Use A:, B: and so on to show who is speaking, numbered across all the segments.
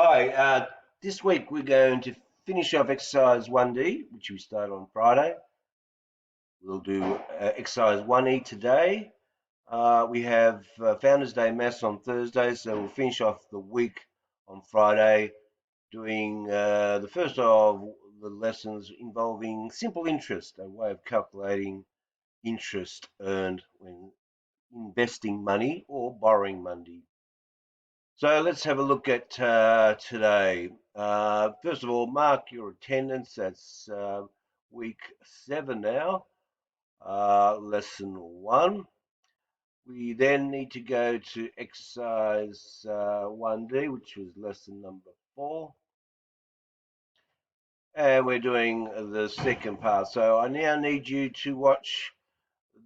A: Hi, this week we're going to finish off exercise 1D, which we started on Friday. We'll do exercise 1E today. We have Founders Day Mass on Thursday, so we'll finish off the week on Friday doing the first of the lessons involving simple interest, a way of calculating interest earned when investing money or borrowing money. So let's have a look at today. First of all, mark your attendance. That's week 7 now, lesson 1. We then need to go to exercise 1D, which was lesson number 4. And we're doing the second part. So I now need you to watch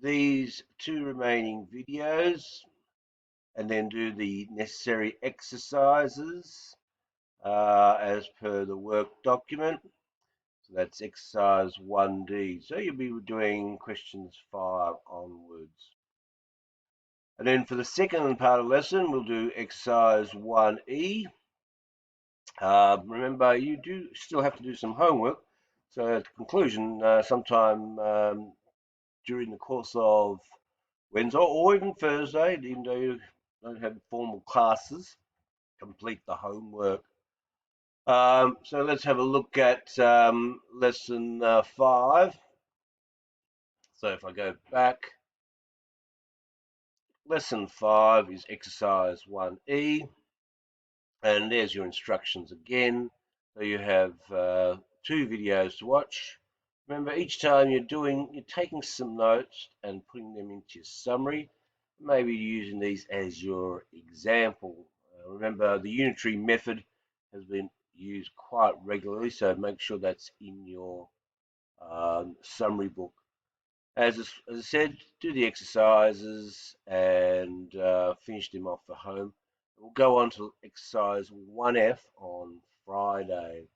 A: these 2 remaining videos and then do the necessary exercises as per the work document. So that's exercise 1D. So you'll be doing questions 5 onwards. And then for the second part of the lesson, we'll do exercise 1E. Remember, you do still have to do some homework. So at the conclusion, sometime during the course of Wednesday or even Thursday, even though you don't have formal classes, complete the homework. So let's have a look at lesson 5. So if I go back, lesson 5 is exercise 1E, and there's your instructions again. So you have 2 videos to watch. Remember, each time you're taking some notes and putting them into your summary, maybe using these as your example. Remember, the unitary method has been used quite regularly, so make sure that's in your summary book. As I said, do the exercises and finish them off for home. We'll go on to exercise 1F on Friday.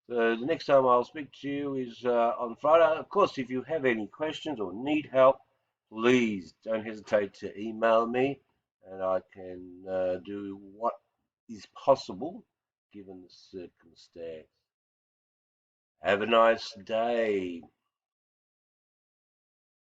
A: So the next time I'll speak to you is on Friday. Of course, if you have any questions or need help, please don't hesitate to email me and I can do what is possible given the circumstance. Have a nice day.